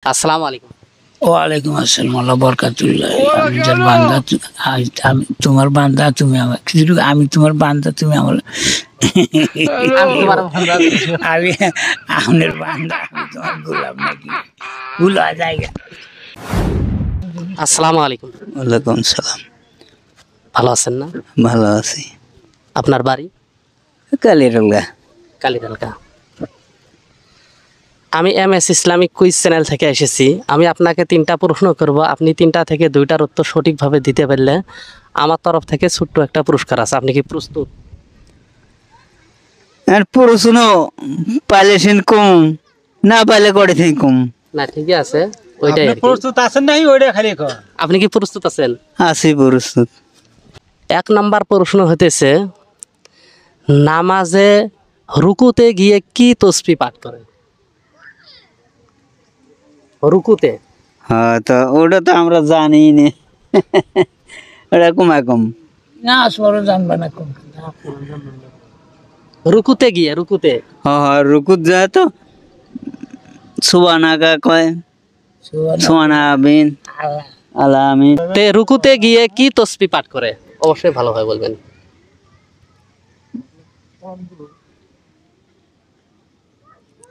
আসসালামু আলাইকুম। ওয়ালাইকুম আসসালাম আল্লাহ বরকাতুল্লাহ। আমি যার বান্দা আমি তোমার বান্দা, তুমি আমার কিছু, আমি তোমার বান্দা, তুমি আমার আমি তোমার বান্দা। আমি আপনার বান্দা, আমি তোমার গোলাম নাকি ভুল হওয়া জায়গা। আসসালামু আলাইকুম। ওয়ালাইকুম সালাম। ভালো আছেন না? ভালো আছি। আপনার বাড়ি? কালিরুল্লাহ। কালীদালকা। আমি MS ইসলামিক কুইজ চ্যানেল থেকে এসেছি। আমি আপনাকে 3টা প্রশ্ন করব, আপনি 3টা থেকে 2টার উত্তর সঠিকভাবে দিতে পারলে আমার তরফ থেকে ছোট্ট একটা পুরস্কার আছে। আপনি কি প্রস্তুত? আর প্রশ্ন পাইলে কম, না পাইলে করে থেকে কম। না ঠিকই আছে, ওইটাই আর কি। প্রস্তুত আছেন নাই ওইটা খালি কর। আপনি কি প্রস্তুত আছেন? আছি প্রস্তুত। 1 নাম্বার প্রশ্ন হতেছে, নামাজে রুকুতে গিয়ে কি তসবিহ পাঠ করে? রুকুতে। হ্যাঁ, তো ওটা তো আমরা জানি না। এরকম একম না, আসলে জানবা না কম। রুকুতে গিয়ে, রুকুতে। হ্যাঁ, রুকুত যায় তো সুবহানা কা কয়, সুবহানা আমিন আল্লাহ আমিন। তে রুকুতে গিয়ে কি তসবিহ পাঠ করে? অবশ্যই ভালো হয় বলবেন।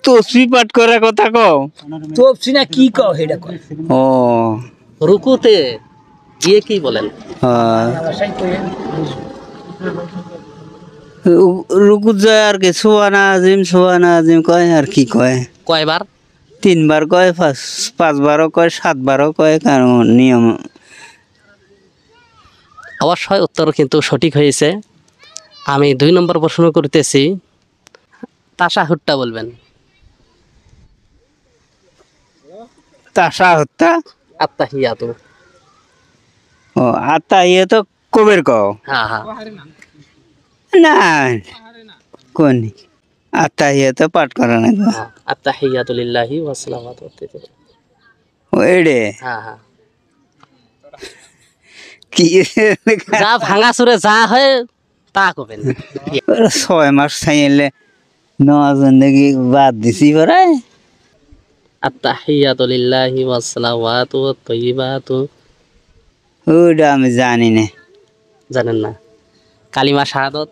তসবিহ পাঠ করার কথা কও, তসবিহ না কি কও সেটা কও। ও রুকুতে গিয়ে কি বলেন? হ্যাঁ, রুকুত যায় আর কি সুবহানা আজিম কয়, আর কি কয়। কয়বার? 3বার কয়, 5বারও কয়, 7বারও কয়, কারণ নিয়ম। অবশ্যই উত্তর কিন্তু সঠিক হয়েছে। আমি 2 নম্বর প্রশ্ন করতেছি, তাশাহুদটা বলবেন। তাশাহুদটা আত্তাহিয়াতু। ও ইয়ে তো কবের কও হ্যাঁ হ্যাঁ। না, কোন ইয়ে তো পাঠ করা না গো। আত্তাহিয়াতু লিল্লাহি ওয়া সালামাতু ওয়া ও এড়ে হ্যাঁ হ্যাঁ। কি যা ভাঙা চুরে যা হয় তা করবেন। 6 মাস চাইলে নজন দেখি বাদ দিছি পরে। আত্তাহিয়াতু লিল্লাহি ওয়া সালাওয়াতু ওয়াত তাইয়্যিবাতু। ওটা আমি জানি না। জানেন না? কালিমা শাহাদাত।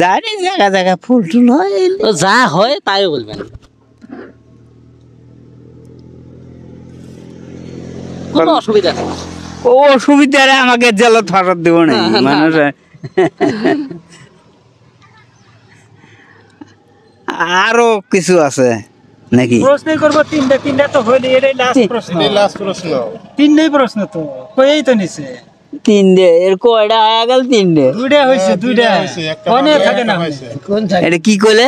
জানি জায়গা জায়গা ফুল টুল হয়, তো যা হয় তাই বলবেন, কোনো অসুবিধা নেই। ও অসুবিধা রে, আমাকে জেলত ফাঁসার দেবো না না, না, মানুষ। আরো কিছু আছে নাকি? প্রশ্ন করবো তিনটা তো হইলে এটাই লাস্ট প্রশ্ন। তিনটাই প্রশ্ন তো কয়েই তো নিছে। 3টে এর কয়টা আয়া গেল? 3টে। দুইটা হয়েছে, দুইটা অনেক থাকে না। কোন থাকে? এটা কি কইলে?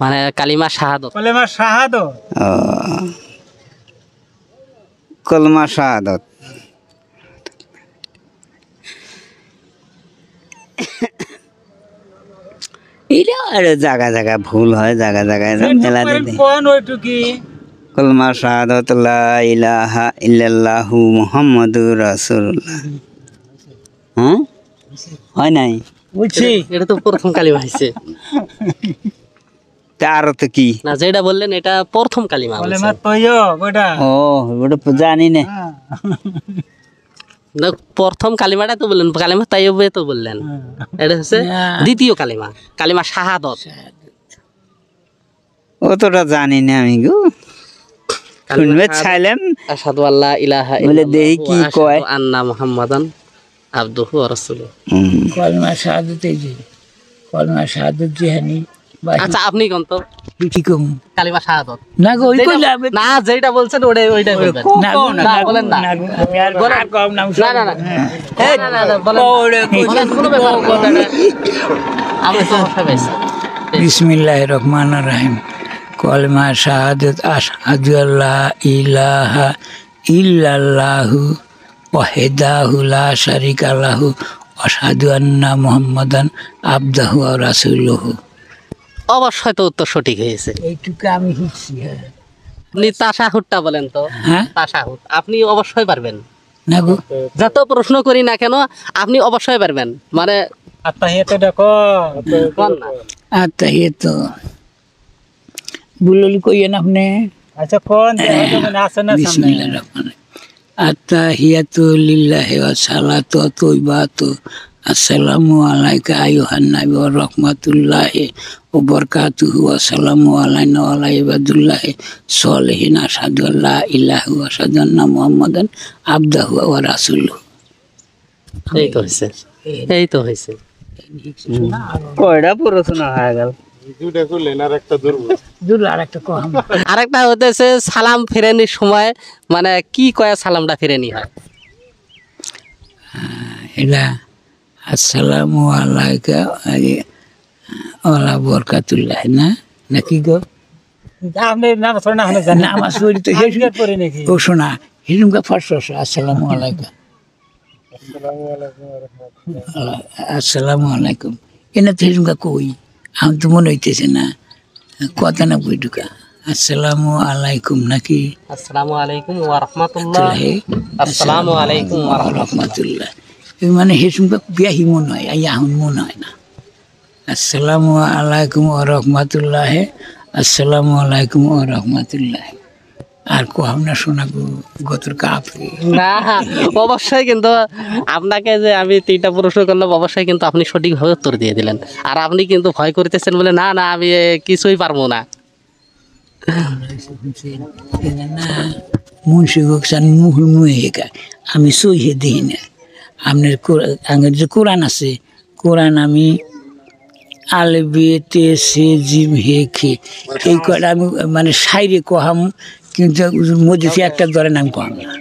মানে কালিমা শাহাদাত। কলেমা শাহাদাত। ও কলমা শাহাদাত। এটা আর জায়গা জায়গা ভুল হয়, জায়গা জায়গায় মেলা দিতে। কোন ওইটুকি কলমা শাহাদাত লা ইলাহা ইল্লাল্লাহু মুহাম্মাদুর রাসূলুল্লাহ। হ্যাঁ, হয় নাই? বুঝছি। এটা তো প্রথম কালিমা হয়েছে তা আরো তো কি? না, যেটা বললেন এটা প্রথম কালিমা কলেমা বলছেন। তৈয়ব ওটা। ও ওটা তো জানি না। না, প্রথম কালিমাটা তো বললেন, কালিমা তাইয়্যিবে তো বললেন। এটা হচ্ছে দ্বিতীয় কালিমা, কালিমা শাহাদাত। অতটা জানি না আমি গো। শুনবে চাইলাম আশহাদু আল্লা ইলাহা বলে ইল্লাল্লাহু দেহি কি ওয়া আশহাদু কয়। আন্না মুহাম্মাদান আবদুহু ওয়া রাসূলুহু। কলমা শাহাদাত, এই যে কলমা শাহাদাত জিহানি। আচ্ছা আপনি কোন তো কি কম কালিমা শাহাদাত না গো, ওই কইলা না, যেটা বলছেন ওইটাই বলবেন। না না বলেন না। আমি আর কম নাম না না না এই না, না, না, বলেন না। বলেন, কোনো ব্যাপার না। আমি সমস্যা পেয়েছি। বিসমিল্লাহির রহমানির রহিম। কলমা শাহাদাত আশহাদু আল্লা ইলাহা ইল্লাল্লাহু ওয়াহদাহু লা শারীকা লাহু ওয়া আশহাদু আন্না মুহাম্মাদান আবদুহু ওয়া রাসূলুহু। অবশ্যই তো উত্তর সঠিক হয়েছে। এইটুকু আমি শিখছি। আপনি তাশাহুদটা বলেন তো। হ্যাঁ, তাশাহুদ আপনি অবশ্যই পারবেন। না গো, যত প্রশ্ন করি না কেন আপনি অবশ্যই পারবেন। মানে আত্মাহিয়াতটা কর। কোন না। আত্তাহিয়াতু বুললি কইয়েন আপনি আচ্ছা কোন যে হয়তো মানে আছে না সামনে বিসমিল্লাহির রহমানির আত্তাহিয়াতু লিল্লাহি ওয়া সালাতু ওয়া তাইবাতু আসসালামু আলাইকা আইয়ুহান নাবী ওয়া রাহমাতুল্লাহি ওয়া বারাকাতুহু ওয়া সালামু আলাইনা ওয়া আলা ইবাদিল্লাহি সলিহিন আশহাদু আল্লা ইলাহা ওয়া আশহাদু আন্না মুহাম্মাদান আবদুহু ওয়া রাসূলুহু। এই তো হয়েছে, এই তো হয়েছে। কয়টা প্রশ্ন হয়ে গেল দুল আরেকটা কম আরেকটা হতেছে সালাম ফেরানির সময় মানে কি কয়া সালামটা ফেরানি হয়? এটা আসসালামু আলাইকা ওয়া বারাকাতুল্লাহ না নাকি গো আপনি নাম শোনা হলে জানেন না আমার শরীর তো হিজরত করে নাকি ও শোনা হিরুমকা ফার্স্ট আসসালামু আলাইকা আসসালামু আলাইকুম এনে তো হিরুমকা কই আমি তো মনে হইতেছে না কথা না বই ঢুকা আসসালামু আলাইকুম নাকি আসসালামু আলাইকুম ওয়া রাহমাতুল্লাহ। আসসালামু আলাইকুম ওয়া রহমতুল্লাহ মানে হিরুমকা বিয়াহি মনে হয় এখন মনে হয় না আসসালামু আলাইকুম ওয়া রাহমাতুল্লাহ আসসালামু আলাইকুম ওয়া রাহমাতুল্লাহ আর কোহাম না শোনা গতর কাপড়ে না, অবশ্যই কিন্তু আপনাকে যে আমি 3টা প্রশ্ন করলাম অবশ্যই কিন্তু আপনি সঠিকভাবে উত্তর দিয়ে দিলেন। আর আপনি কিন্তু ভয় করিতেছেন বলে না না আমি কিছুই পারবো না। মুন্সি হোকসান মুহি মুহে হেকা আমি সইহে দিই না আপনার আগের যে কোরআন আছে কোরআন আমি আলবে তে সে জিম হে খে এই কটা আমি মানে সাইরে কহাম কিন্তু মধ্যে একটা ধরেন আমি কহাম না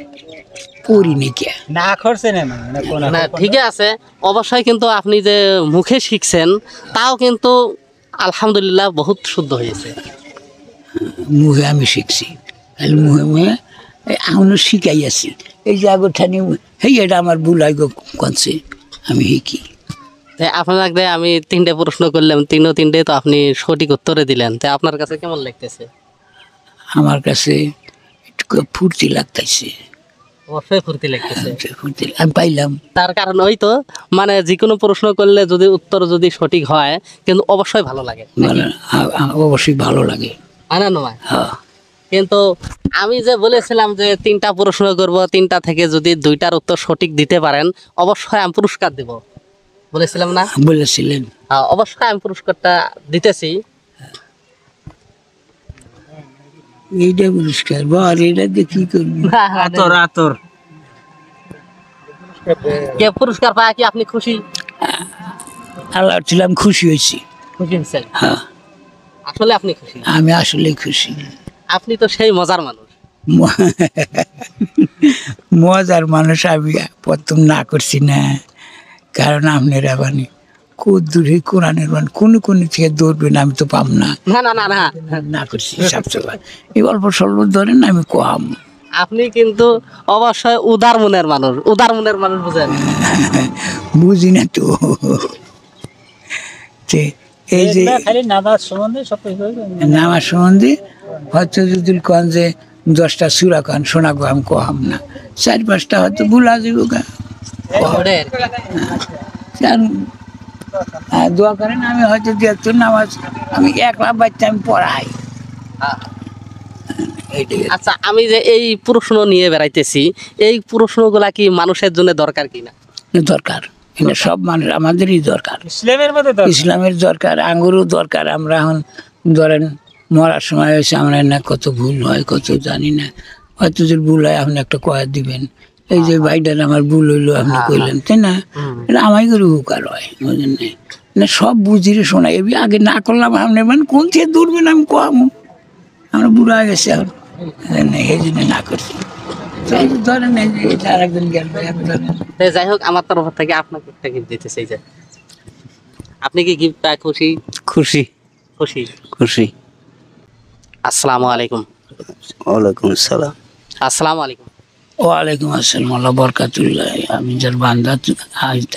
পড়ি নি কে না করছে না মানে কোন না ঠিক আছে, অবশ্যই কিন্তু আপনি যে মুখে শিখছেন তাও কিন্তু আলহামদুলিল্লাহ বহুত শুদ্ধ হয়েছে। মুহে আমি শিখছি তাহলে মুহে মুহে এখনো শিখাই আছি এই যে আগরঠানি হেই এটা আমার ভুল আইগ কনছে আমি শিখি তাই আপনাকে আমি 3টে প্রশ্ন করলাম, 3টে তো আপনি সঠিক উত্তরে দিলেন। তাই আপনার কাছে কেমন লাগতেছে? আমার কাছে একটু ফুর্তি লাগতেছে অবশ্যই ফুর্তি লাগতেছে। ফুর্তি আমি পাইলাম তার কারণ ওই তো মানে যে কোনো প্রশ্ন করলে যদি উত্তর যদি সঠিক হয় কিন্তু অবশ্যই ভালো লাগে, অবশ্যই ভালো লাগে আনা নয়। হ্যাঁ কিন্তু আমি যে বলেছিলাম যে 3টা প্রশ্ন করব, 3টা থেকে যদি 2টার উত্তর সঠিক দিতে পারেন অবশ্যই আমি পুরস্কার দেব বলেছিলাম না? বলেছিলেন হ্যাঁ, অবশ্যই আমি পুরস্কারটা দিতেছি। এইটা পুরস্কার বল এটা দিয়ে কি করবি আতর আতর কে পুরস্কার পায় কি আপনি খুশি? আল্লাহ ছিলাম খুশি হয়েছি খুশি হয়েছেন? হ্যাঁ আসলে আপনি খুশি? আমি আসলে খুশি আপনি তো সেই মজার মানুষ। মজার মানুষ আমি প্রথম না করছি না কারণ আপনারা মানে খুব দূরে কোরআনের মানে কোন থেকে দৌড়বেন আমি তো পাম না না না না না, না করছি সবসময় এই অল্প স্বল্প ধরেন আমি কম আপনি কিন্তু অবশ্যই উদার মনের মানুষ, উদার মনের মানুষ বুঝেন? বুঝি না তো যে এই যে খালি নামাজ সম্বন্ধে সব কিছু নামার সম্বন্ধে হয়তো যদি কন যে 10টা সুরা কন শোনাবো আমি কহাম না 4-5টা হয়তো ভুলা যাবো গা দোয়া করেন আমি হয়তো যেহেতু নামাজ আমি একলা বাচ্চা আমি পড়াই এইটাই আচ্ছা, আমি যে এই প্রশ্ন নিয়ে বেড়াইতেছি এই প্রশ্নগুলা কি মানুষের জন্য দরকার কিনা? দরকার এটা সব মানুষ আমাদেরই দরকার ইসলামের মধ্যে তো ইসলামের দরকার আঙ্গুরও দরকার আমরা এখন ধরেন মরার সময় হয়েছে আমরা না কত ভুল হয় কত জানি না হয়তো যদি ভুল হয় আপনি একটা কয়া দিবেন এই যে ভাইটার আমার ভুল হইলো আপনি কইলেন তাই না এটা আমাই করে উপকার হয় বুঝলেন না সব বুঝিয়ে শোনাই এবি আগে না করলাম আপনি মানে কোন থেকে দূরবেন আমি কম আমরা বুড়ো হয়ে গেছি এখন এই জন্য না করছি ধরেন এই যে এটা আরেকজন গেল তো যাই হোক আমার তরফ থেকে আপনাকে একটা গিফট দিতে চাই। যে আপনি কি গিফট পায় খুশি? খুশি খুশি। খুশি আসসালামু আলাইকুম। ওয়ালাইকুম আসসালাম আসসালামু আলাইকুম। ওয়ালাইকুম আসসালাম আল্লাহ বরকাতুল্লাহ আমি যার বান্দা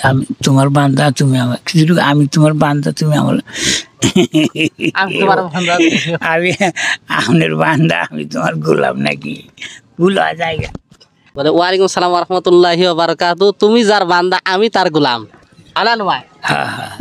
আমি তোমার বান্দা তুমি আমার আমি তোমার বান্দা তুমি আমার আমি তোমার বান্দা। আমি আপনার বান্দা আমি তোমার গোলাম নাকি ভুল হওয়া জায়গা বলে ওয়ালাইকুম সালাম ওয়া রাহমাতুল্লাহি ওয়া বারাকাতুহু। তুমি যার বান্দা আমি তার গোলাম, আনা নয়? হ্যাঁ হ্যাঁ